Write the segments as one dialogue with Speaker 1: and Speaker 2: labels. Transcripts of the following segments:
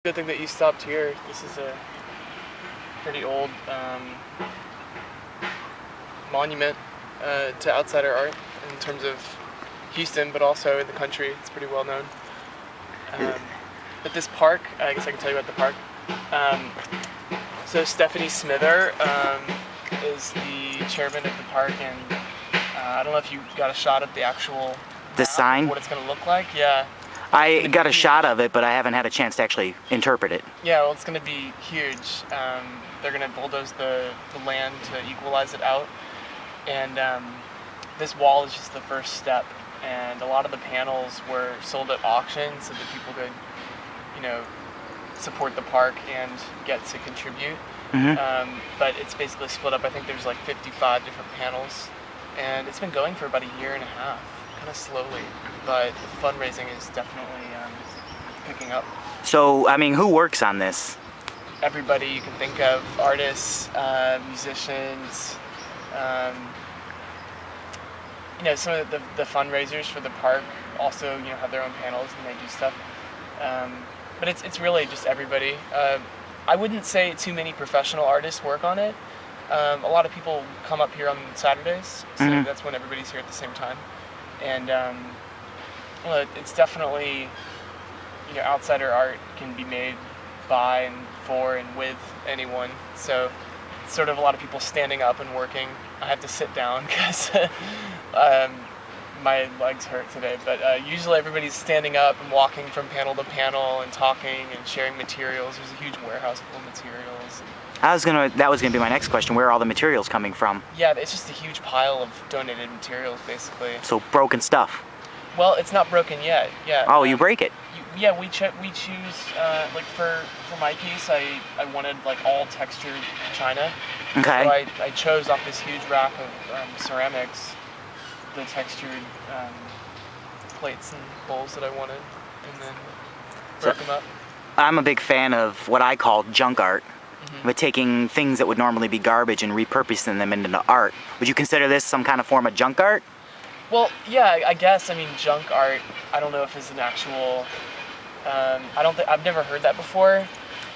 Speaker 1: Good thing that you stopped here. This is a pretty old monument to outsider art in terms of Houston, but also in the country. It's pretty well known. But this park, I guess I can tell you about the park. So Stephanie Smither is the chairman of the park, and I don't know if you got a shot of the actual
Speaker 2: sign,
Speaker 1: what it's going to look like. Yeah.
Speaker 2: I got a shot of it, but I haven't had a chance to actually interpret it.
Speaker 1: Yeah, well, it's going to be huge. They're going to bulldoze the land to equalize it out, and this wall is just the first step. And a lot of the panels were sold at auction so that people could, you know, support the park and get to contribute. But it's basically split up. I think there's like 55 different panels, and it's been going for about a year and a half, kind of slowly. But the fundraising is definitely picking up.
Speaker 2: So, I mean, who works on this?
Speaker 1: Everybody you can think of: artists, musicians. You know, some of the fundraisers for the park also, you know, have their own panels and they do stuff. But it's really just everybody. I wouldn't say too many professional artists work on it. A lot of people come up here on Saturdays, so that's when everybody's here at the same time. And well, it's definitely, you know, outsider art can be made by and for and with anyone. So it's sort of a lot of people standing up and working. I have to sit down because my legs hurt today, but usually everybody's standing up and walking from panel to panel and talking and sharing materials. There's a huge warehouse full of materials.
Speaker 2: That was gonna be my next question. Where are all the materials coming from?
Speaker 1: Yeah, it's just a huge pile of donated materials, basically.
Speaker 2: So broken stuff.
Speaker 1: Well, it's not broken yet. Yeah.
Speaker 2: Oh, you break it.
Speaker 1: Yeah, we choose like for my piece, I wanted like all textured china.
Speaker 2: Okay.
Speaker 1: So I chose off this huge rack of ceramics the textured plates and bowls that I wanted, and then broke them up.
Speaker 2: I'm a big fan of what I call junk art, but taking things that would normally be garbage and repurposing them into art. Would you consider this some kind of form of junk art? Well,
Speaker 1: yeah, I guess. I mean, junk art, I don't know if it's an actual, I've never heard that before.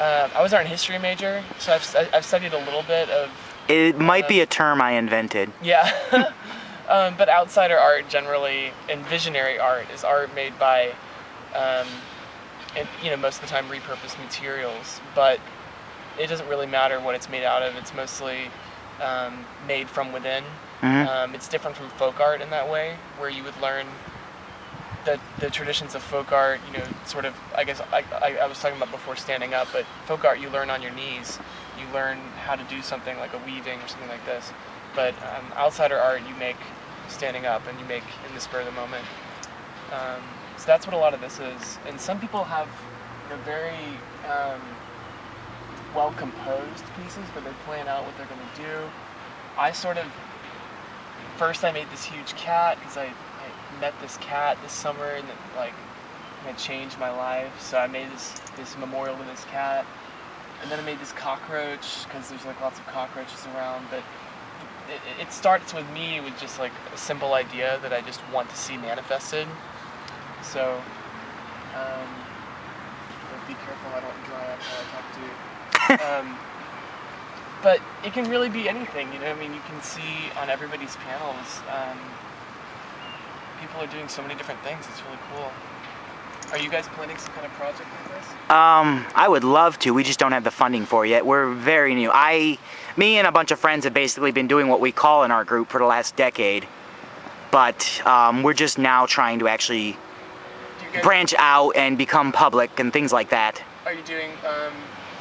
Speaker 1: I was an art history major, so I've studied a little bit of...
Speaker 2: It might be a term I invented.
Speaker 1: Yeah. But outsider art generally, and visionary art, is art made by, you know, most of the time repurposed materials. But it doesn't really matter what it's made out of. It's mostly made from within. It's different from folk art in that way, where you would learn the traditions of folk art, you know, sort of, I guess, I was talking about before standing up, but folk art you learn on your knees. You learn how to do something like a weaving or something like this. But outsider art you make standing up, and you make in the spur of the moment. So that's what a lot of this is. And some people have, you know, very well composed pieces where they plan out what they're going to do. I sort of, first I made this huge cat because I met this cat this summer, and it like kind of changed my life. So I made this memorial to this cat. And then I made this cockroach because there's like lots of cockroaches around. But it starts with me with just like a simple idea that I just want to see manifested. So be careful I don't dry up while I talk to you. But it can really be anything, you know. I mean, you can see on everybody's panels, people are doing so many different things. It's really cool. Are you guys planning some kind of project like this?
Speaker 2: I would love to. We just don't have the funding for it yet. We're very new. Me and a bunch of friends have basically been doing what we call in our group for the last decade. But we're just now trying to actually branch out and become public and things like that.
Speaker 1: Are you doing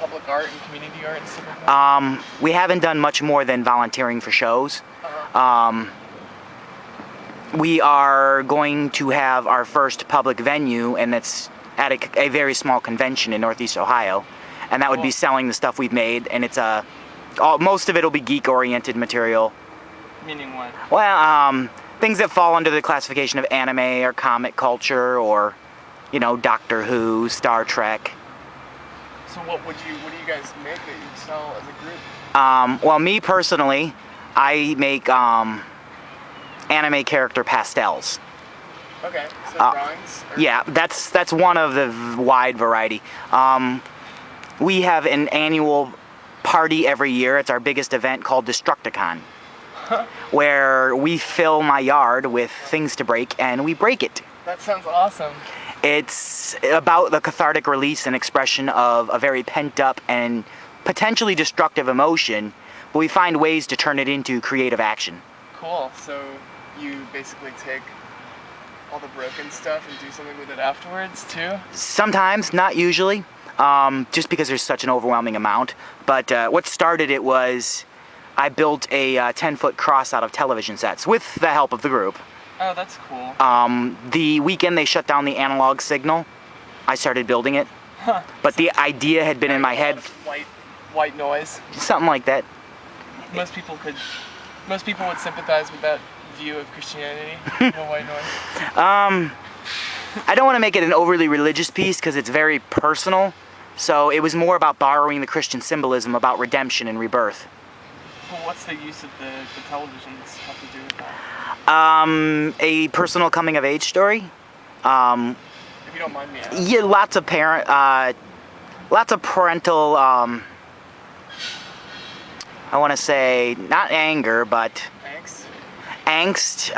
Speaker 1: public art and community art and stuff like that?
Speaker 2: We haven't done much more than volunteering for shows. We are going to have our first public venue, and it's at a very small convention in Northeast Ohio, and that would be selling the stuff we've made. And it's most of it will be geek-oriented material.
Speaker 1: Meaning what?
Speaker 2: Well, things that fall under the classification of anime or comic culture, or, you know, Doctor Who, Star Trek.
Speaker 1: So what do you guys make that you sell as a group?
Speaker 2: Well, me personally, I make anime character pastels.
Speaker 1: Okay, so drawings?
Speaker 2: Yeah, that's one of the wide variety. We have an annual party every year. It's our biggest event called Destructicon, where we fill my yard with things to break and we break it.
Speaker 1: That sounds awesome.
Speaker 2: It's about the cathartic release and expression of a very pent-up and potentially destructive emotion, but we find ways to turn it into creative action.
Speaker 1: Cool. So you basically take all the broken stuff and do something with it afterwards too?
Speaker 2: Sometimes, not usually, just because there's such an overwhelming amount. But what started it was I built a 10-foot cross out of television sets with the help of the group.
Speaker 1: Oh, that's cool.
Speaker 2: The weekend they shut down the analog signal, I started building it.
Speaker 1: Huh.
Speaker 2: But the idea had been in my head.
Speaker 1: White noise.
Speaker 2: Something like that.
Speaker 1: Most people would sympathize with that view of Christianity. No white noise.
Speaker 2: I don't want to make it an overly religious piece because it's very personal. So it was more about borrowing the Christian symbolism about redemption and rebirth.
Speaker 1: Well, what's the use of the televisions have to do with that?
Speaker 2: A personal coming of age story.
Speaker 1: If you don't mind me asking.
Speaker 2: Yeah, lots of parental, I want to say, not anger, but angst.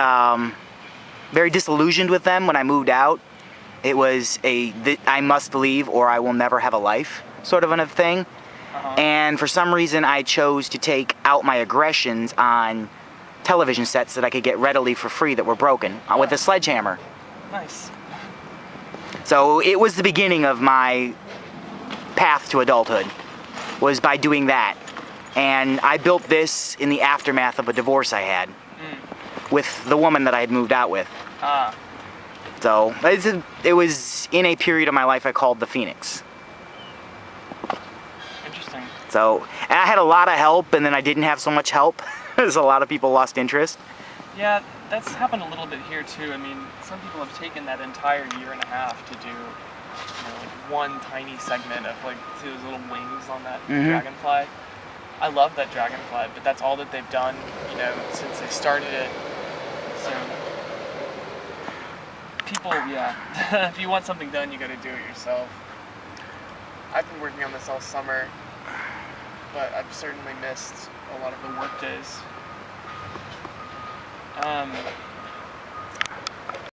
Speaker 2: Very disillusioned with them when I moved out. It was I must leave or I will never have a life sort of a thing.
Speaker 1: Uh-huh.
Speaker 2: And for some reason I chose to take out my aggressions on television sets that I could get readily for free that were broken with a sledgehammer.
Speaker 1: Nice.
Speaker 2: So it was the beginning of my path to adulthood, was by doing that. And I built this in the aftermath of a divorce I had with the woman that I had moved out with.
Speaker 1: Ah.
Speaker 2: So it was in a period of my life I called the Phoenix.
Speaker 1: Interesting.
Speaker 2: So, and I had a lot of help, and then I didn't have so much help, as a lot of people lost interest.
Speaker 1: Yeah, that's happened a little bit here too. I mean, some people have taken that entire year and a half to do, like one tiny segment of see those little wings on that dragonfly. I love that dragonfly, but that's all that they've done, since they started it. So, people, yeah, if you want something done, you gotta do it yourself. I've been working on this all summer, but I've certainly missed a lot of the work days.